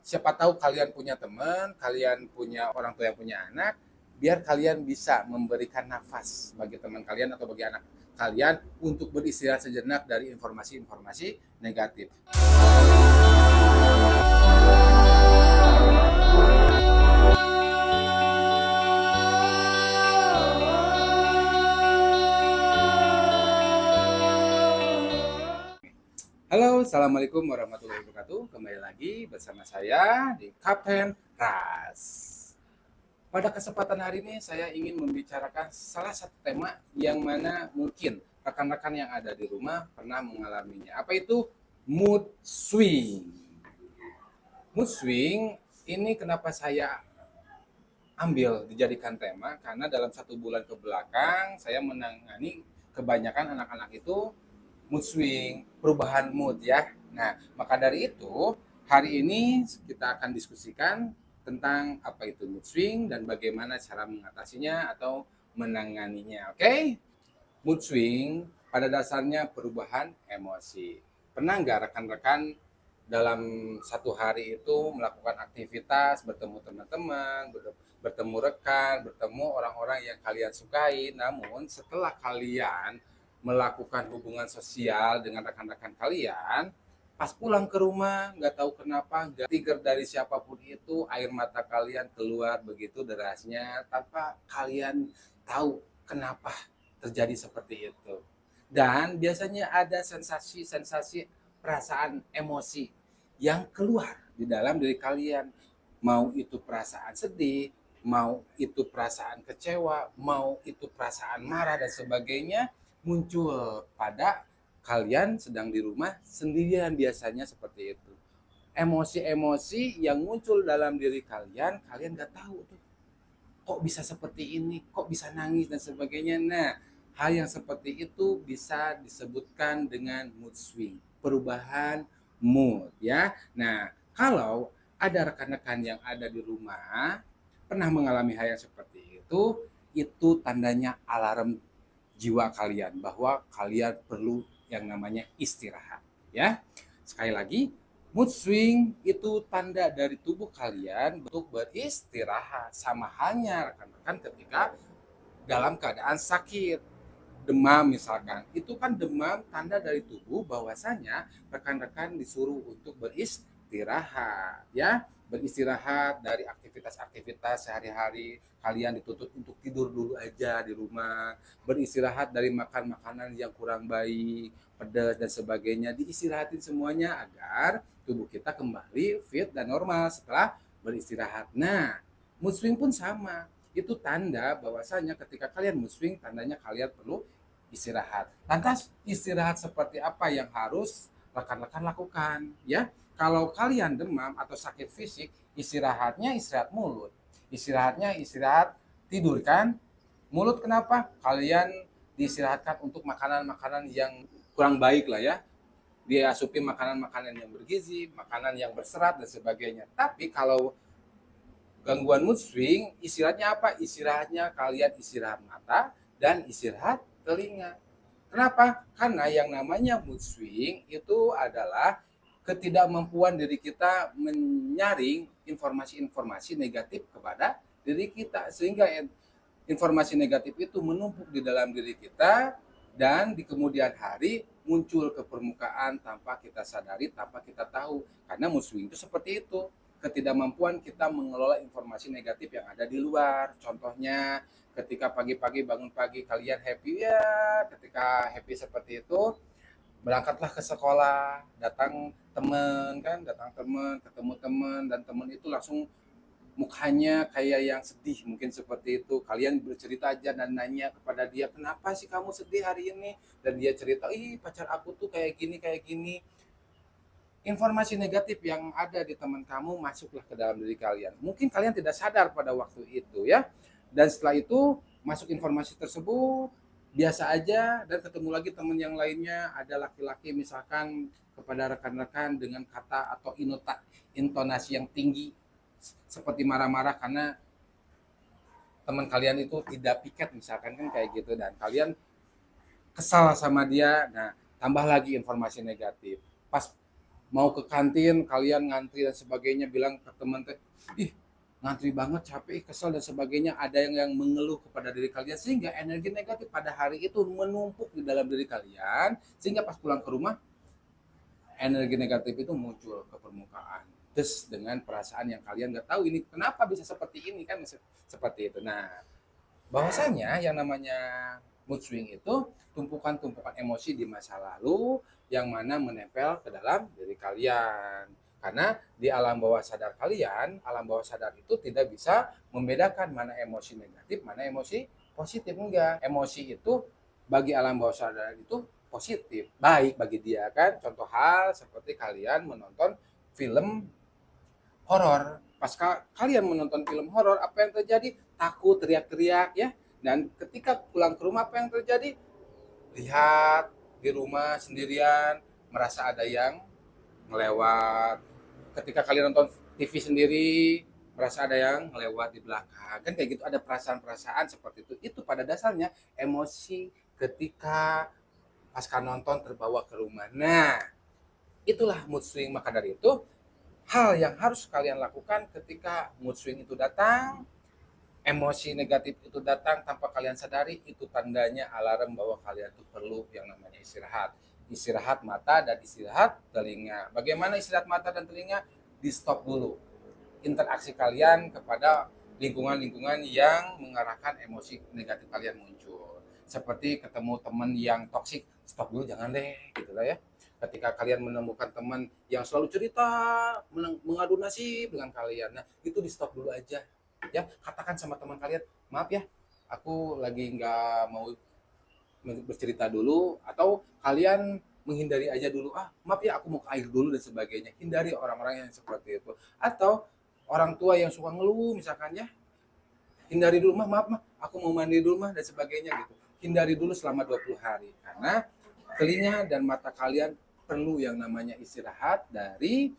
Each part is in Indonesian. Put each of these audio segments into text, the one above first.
Siapa tahu kalian punya teman, kalian punya orang tua yang punya anak, biar kalian bisa memberikan nafas bagi teman kalian atau bagi anak kalian untuk beristirahat sejenak dari informasi-informasi negatif. Halo, Assalamualaikum warahmatullahi wabarakatuh. Kembali lagi bersama saya di Kapten Ras. Pada kesempatan hari ini saya ingin membicarakan salah satu tema yang mana mungkin rekan-rekan yang ada di rumah pernah mengalaminya. Apa itu? Mood swing. Mood swing ini kenapa saya ambil dijadikan tema karena dalam 1 bulan ke belakang saya menangani kebanyakan anak-anak itu mood swing, perubahan mood ya. Nah, maka dari itu hari ini kita akan diskusikan tentang apa itu mood swing dan bagaimana cara mengatasinya atau menanganinya. Oke? Mood swing pada dasarnya perubahan emosi. Pernah nggak rekan-rekan dalam 1 hari itu melakukan aktivitas, bertemu teman-teman, bertemu rekan, bertemu orang-orang yang kalian sukai, namun setelah kalian melakukan hubungan sosial dengan rekan-rekan kalian, pas pulang ke rumah nggak tahu kenapa, nggak trigger dari siapapun itu, air mata kalian keluar begitu derasnya tanpa kalian tahu kenapa terjadi seperti itu. Dan biasanya ada sensasi-sensasi perasaan emosi yang keluar di dalam diri kalian. Mau itu perasaan sedih, mau itu perasaan kecewa, mau itu perasaan marah dan sebagainya muncul pada kalian sedang di rumah sendirian biasanya seperti itu. Emosi-emosi yang muncul dalam diri kalian, kalian nggak tahu tuh kok bisa seperti ini, kok bisa nangis dan sebagainya. Nah, hal yang seperti itu bisa disebutkan dengan mood swing, perubahan mood ya. Nah, kalau ada rekan-rekan yang ada di rumah pernah mengalami hal yang seperti itu tandanya alarm jiwa kalian bahwa kalian perlu yang namanya istirahat ya. Sekali lagi, mood swing itu tanda dari tubuh kalian untuk beristirahat. Sama halnya rekan-rekan ketika dalam keadaan sakit, demam misalkan. Itu kan demam tanda dari tubuh bahwasanya rekan-rekan disuruh untuk beristirahat ya. Beristirahat dari aktivitas-aktivitas sehari-hari, kalian dituntut untuk tidur dulu aja di rumah, beristirahat dari makan makanan yang kurang baik, pedas dan sebagainya, diistirahatin semuanya agar tubuh kita kembali fit dan normal setelah beristirahat. Nah, mood swing pun sama. Itu tanda bahwasanya ketika kalian mood swing, tandanya kalian perlu istirahat. Lantas istirahat seperti apa yang harus rekan-rekan lakukan? Ya, kalau kalian demam atau sakit fisik, istirahatnya istirahat mulut. Istirahatnya istirahat tidur kan? Mulut kenapa? Kalian diistirahatkan untuk makanan-makanan yang kurang baik lah ya. Diasupi makanan-makanan yang bergizi, makanan yang berserat dan sebagainya. Tapi kalau gangguan mood swing, istirahatnya apa? Istirahatnya kalian istirahat mata dan istirahat telinga. Kenapa? Karena yang namanya mood swing itu adalah ketidakmampuan diri kita menyaring informasi-informasi negatif kepada diri kita. Sehingga informasi negatif itu menumpuk di dalam diri kita dan di kemudian hari muncul ke permukaan tanpa kita sadari, tanpa kita tahu. Karena mood swing itu seperti itu, ketidakmampuan kita mengelola informasi negatif yang ada di luar. Contohnya ketika pagi-pagi bangun pagi kalian happy ya, ketika happy seperti itu berangkatlah ke sekolah, datang teman, ketemu teman dan teman itu langsung mukanya kayak yang sedih mungkin seperti itu. Kalian bercerita aja dan nanya kepada dia, kenapa sih kamu sedih hari ini? Dan dia cerita, ih pacar aku tuh kayak gini kayak gini. Informasi negatif yang ada di teman kamu masuklah ke dalam diri kalian. Mungkin kalian tidak sadar pada waktu itu ya. Dan setelah itu masuk informasi tersebut biasa aja dan ketemu lagi teman yang lainnya, ada laki-laki misalkan kepada rekan-rekan dengan kata atau intonasi yang tinggi seperti marah-marah karena teman kalian itu tidak piket misalkan kan kayak gitu, dan kalian kesal sama dia. Nah, tambah lagi informasi negatif. Pas mau ke kantin kalian ngantri dan sebagainya, bilang ke teman teh, ih ngantri banget, capek, kesel dan sebagainya, ada yang mengeluh kepada diri kalian, sehingga energi negatif pada hari itu menumpuk di dalam diri kalian, sehingga pas pulang ke rumah energi negatif itu muncul ke permukaan. Terus dengan perasaan yang kalian nggak tahu ini kenapa bisa seperti ini kan, seperti itu. Nah, bahwasanya yang namanya mood swing itu tumpukan-tumpukan emosi di masa lalu yang mana menempel ke dalam diri kalian. Karena di alam bawah sadar kalian, alam bawah sadar itu tidak bisa membedakan mana emosi negatif, mana emosi positif. Enggak. Emosi itu bagi alam bawah sadar itu positif, baik bagi dia kan. Contoh hal seperti kalian menonton film horor. Pas kalian menonton film horor, apa yang terjadi? Takut, teriak-teriak ya. Dan ketika pulang ke rumah, apa yang terjadi? Lihat di rumah sendirian, merasa ada yang melewat. Ketika kalian nonton TV sendiri, merasa ada yang melewat di belakang. Kan kayak gitu, ada perasaan-perasaan seperti itu. Itu pada dasarnya emosi ketika pasca nonton terbawa ke rumah. Nah, itulah mood swing. Maka dari itu, hal yang harus kalian lakukan ketika mood swing itu datang, emosi negatif itu datang tanpa kalian sadari, itu tandanya alarm bahwa kalian itu perlu yang namanya istirahat. Istirahat mata dan istirahat telinga. Bagaimana istirahat mata dan telinga? Di stop dulu interaksi kalian kepada lingkungan-lingkungan yang mengarahkan emosi negatif kalian muncul. Seperti ketemu teman yang toksik, stop dulu, jangan deh, gitu lah ya. Ketika kalian menemukan teman yang selalu cerita, mengadu nasib dengan kalian, nah itu di stop dulu aja. Ya, katakan sama teman kalian, maaf ya, aku lagi nggak mau bercerita dulu, atau kalian menghindari aja dulu, maaf ya aku mau ke air dulu dan sebagainya. Hindari orang-orang yang seperti itu. Atau orang tua yang suka ngeluh misalkan ya, hindari dulu, maaf mah aku mau mandi dulu mah dan sebagainya gitu. Hindari dulu selama 20 hari, karena telinga dan mata kalian perlu yang namanya istirahat dari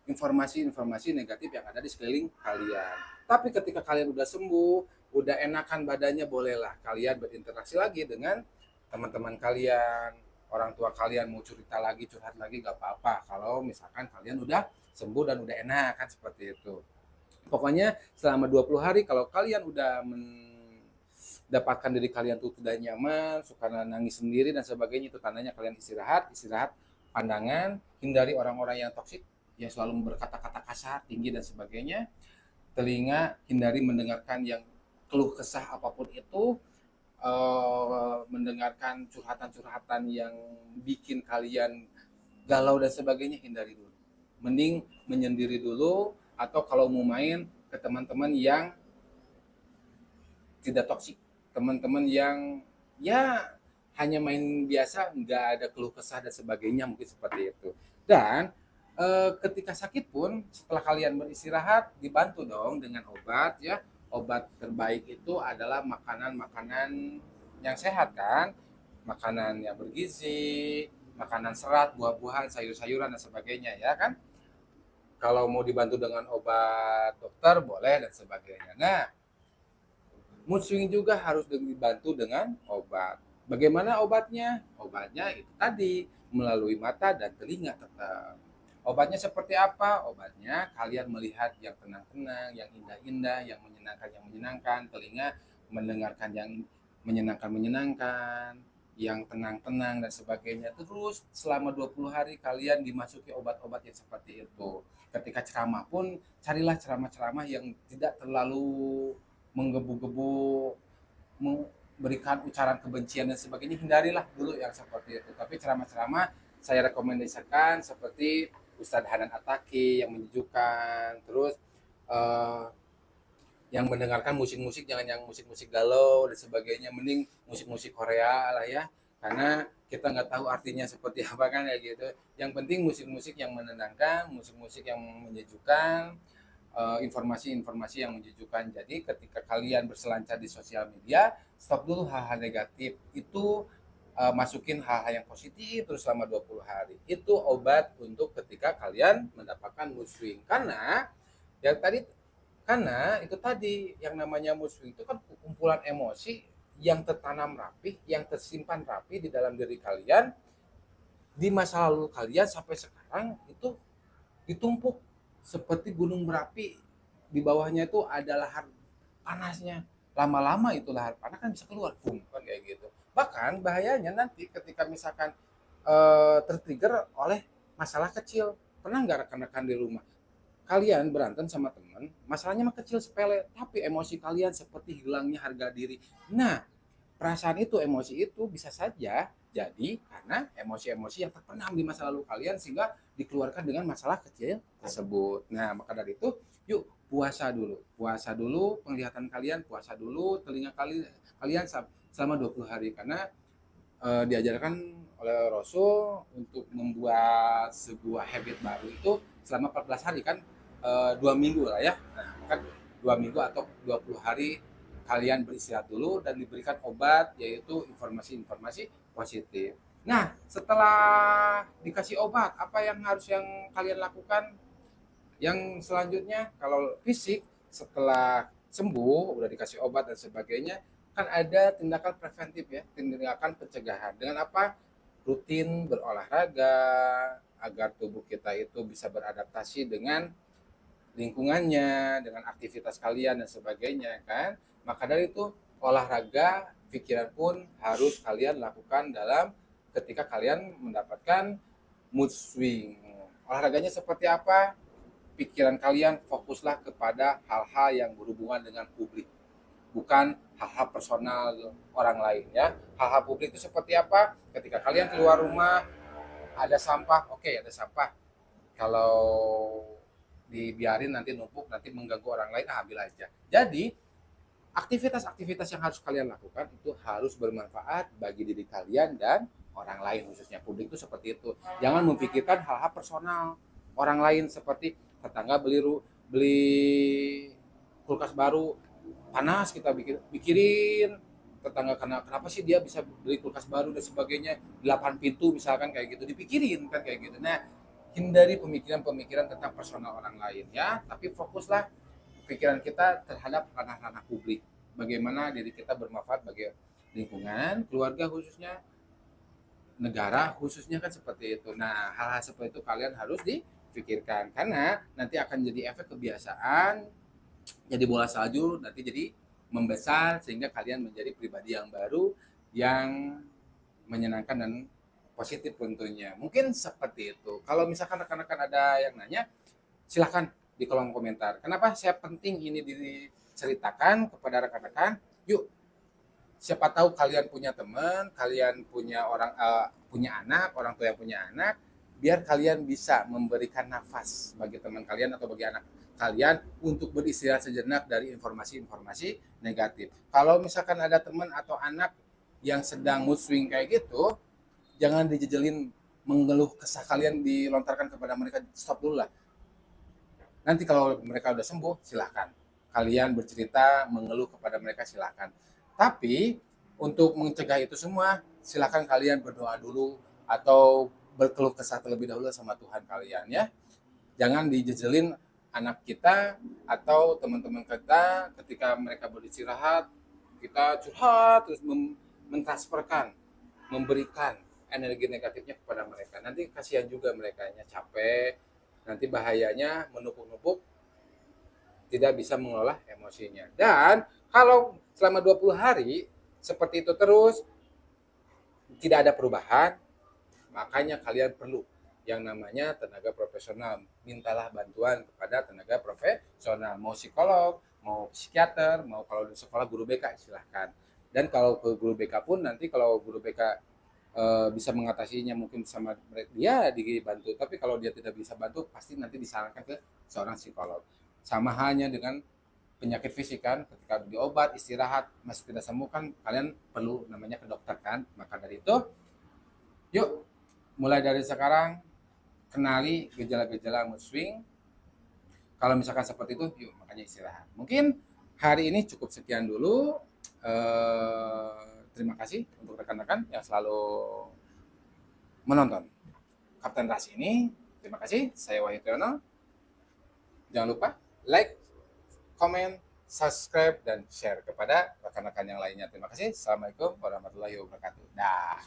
informasi-informasi negatif yang ada di sekeliling kalian. Tapi ketika kalian udah sembuh, udah enakan badannya, bolehlah kalian berinteraksi lagi dengan teman-teman kalian, orang tua kalian, mau cerita lagi, curhat lagi, gak apa-apa. Kalau misalkan kalian udah sembuh dan udah enak kan, seperti itu. Pokoknya selama 20 hari kalau kalian udah mendapatkan diri kalian tuh tidak nyaman, suka nangis sendiri dan sebagainya, itu tandanya kalian istirahat. Istirahat pandangan, hindari orang-orang yang toksik, yang selalu berkata-kata kasar, tinggi dan sebagainya. Telinga, hindari mendengarkan yang keluh kesah apapun itu, mendengarkan curhatan-curhatan yang bikin kalian galau dan sebagainya, hindari dulu. Mending menyendiri dulu, atau kalau mau main ke teman-teman yang tidak toksik, teman-teman yang ya hanya main biasa, nggak ada keluh kesah dan sebagainya, mungkin seperti itu. Dan ketika sakit pun setelah kalian beristirahat, dibantu dong dengan obat ya. Obat terbaik itu adalah makanan-makanan yang sehat kan, makanan yang bergizi, makanan serat, buah-buahan, sayur-sayuran dan sebagainya ya kan. Kalau mau dibantu dengan obat dokter boleh dan sebagainya. Nah, mood swing juga harus dibantu dengan obat. Bagaimana obatnya? Obatnya itu tadi melalui mata dan telinga tetap. Obatnya seperti apa? Obatnya kalian melihat yang tenang-tenang, yang indah-indah, yang menyenangkan. Telinga mendengarkan yang menyenangkan, yang tenang-tenang dan sebagainya. Terus selama 20 hari kalian dimasuki obat-obat yang seperti itu. Ketika ceramah pun carilah ceramah-ceramah yang tidak terlalu menggebu-gebu, memberikan ucapan kebencian dan sebagainya. Hindarilah dulu yang seperti itu. Tapi ceramah-ceramah saya rekomendasikan seperti Ustadz Hanan Ataki yang menyejukkan. Terus yang mendengarkan musik-musik jangan yang musik-musik galau dan sebagainya, mending musik-musik Korea lah ya, karena kita nggak tahu artinya seperti apa kan, kayak gitu. Yang penting musik-musik yang menenangkan, musik-musik yang menyejukkan, informasi-informasi yang menyejukkan. Jadi ketika kalian berselancar di sosial media, stop dulu hal-hal negatif itu, masukin hal-hal yang positif terus selama 20 hari. Itu obat untuk ketika kalian mendapatkan mood swing. Karena itu tadi yang namanya mood swing itu kan kumpulan emosi yang tertanam rapi, yang tersimpan rapi di dalam diri kalian, di masa lalu kalian sampai sekarang itu ditumpuk seperti gunung berapi, di bawahnya itu ada lahar panasnya. Lama-lama itu lahar panas kan bisa keluar, boom, kan kayak gitu. Bahkan bahayanya nanti ketika misalkan tertrigger oleh masalah kecil. Pernah nggak rekan-rekan di rumah kalian berantem sama teman, masalahnya mah kecil sepele, tapi emosi kalian seperti hilangnya harga diri. Nah, perasaan itu, emosi itu bisa saja jadi karena emosi-emosi yang terpendam di masa lalu kalian sehingga dikeluarkan dengan masalah kecil tersebut. Nah, maka dari itu, yuk puasa dulu. Puasa dulu penglihatan kalian, puasa dulu telinga kalian selama 20 hari karena diajarkan oleh Rasul untuk membuat sebuah habit baru itu selama 14 hari kan 2 minggu lah ya. Nah, kan 2 minggu atau 20 hari kalian beristirahat dulu dan diberikan obat yaitu informasi-informasi positif. Nah, setelah dikasih obat, apa yang kalian lakukan? Yang selanjutnya, kalau fisik setelah sembuh, udah dikasih obat dan sebagainya, kan ada tindakan preventif ya, tindakan pencegahan. Dengan apa? Rutin berolahraga agar tubuh kita itu bisa beradaptasi dengan lingkungannya, dengan aktivitas kalian dan sebagainya kan. Maka dari itu olahraga pikiran pun harus kalian lakukan dalam ketika kalian mendapatkan mood swing. Olahraganya seperti apa? Pikiran kalian fokuslah kepada hal-hal yang berhubungan dengan publik, bukan hal-hal personal orang lain ya. Hal-hal publik itu seperti apa? Ketika kalian keluar rumah ada sampah, oke, ada sampah. Kalau dibiarin nanti numpuk, nanti mengganggu orang lain, ambil aja. Jadi aktivitas-aktivitas yang harus kalian lakukan itu harus bermanfaat bagi diri kalian dan orang lain, khususnya publik itu seperti itu. Jangan memikirkan hal-hal personal orang lain seperti tetangga beli kulkas baru panas, kita pikirin tetangga kenapa sih dia bisa beli kulkas baru dan sebagainya, 8 pintu misalkan kayak gitu, dipikirin kan kayak gitu. Nah, hindari pemikiran-pemikiran tentang personal orang lain ya, tapi fokuslah pikiran kita terhadap ranah-ranah publik. Bagaimana diri kita bermanfaat bagi lingkungan, keluarga khususnya, negara khususnya kan seperti itu. Nah, hal-hal seperti itu kalian harus dipikirkan karena nanti akan jadi efek kebiasaan, jadi bola salju, nanti jadi membesar sehingga kalian menjadi pribadi yang baru yang menyenangkan dan positif tentunya. Mungkin seperti itu. Kalau misalkan rekan-rekan ada yang nanya, silahkan di kolom komentar. Kenapa saya penting ini diceritakan kepada rekan-rekan? Yuk, siapa tahu kalian punya teman, kalian punya punya anak, orang tua yang punya anak, biar kalian bisa memberikan nafas bagi teman kalian atau bagi anak kalian untuk beristirahat sejenak dari informasi-informasi negatif. Kalau misalkan ada teman atau anak yang sedang mood swing kayak gitu, jangan dijejelin mengeluh kesah kalian dilontarkan kepada mereka, stop dulu lah. Nanti kalau mereka udah sembuh, silahkan. Kalian bercerita, mengeluh kepada mereka, silahkan. Tapi, untuk mencegah itu semua, silahkan kalian berdoa dulu, atau berkeluh kesah terlebih dahulu sama Tuhan kalian ya. Jangan dijejelin anak kita, atau teman-teman kita, ketika mereka beristirahat, kita curhat, terus mentransferkan, memberikan energi negatifnya kepada mereka. Nanti kasihan juga mereka, capek, nanti bahayanya menumpuk-numpuk, tidak bisa mengelola emosinya. Dan kalau selama 20 hari seperti itu terus tidak ada perubahan, makanya kalian perlu yang namanya tenaga profesional. Mintalah bantuan kepada tenaga profesional, mau psikolog, mau psikiater, mau kalau di sekolah guru BK silahkan. Dan kalau ke guru BK pun nanti kalau guru BK bisa mengatasinya mungkin sama dia dibantu, tapi kalau dia tidak bisa bantu pasti nanti disarankan ke seorang psikolog. Sama halnya dengan penyakit fisik kan, ketika diobat istirahat masih tidak sembuh kan kalian perlu namanya ke dokter kan. Maka dari itu yuk mulai dari sekarang kenali gejala-gejala mood swing. Kalau misalkan seperti itu yuk makanya istirahat. Mungkin hari ini cukup sekian dulu. Terima kasih untuk rekan-rekan yang selalu menonton Kapten Ras ini. Terima kasih, saya Wahyu Triyono. Jangan lupa like, comment, subscribe, dan share kepada rekan-rekan yang lainnya. Terima kasih. Assalamualaikum warahmatullahi wabarakatuh. Dah.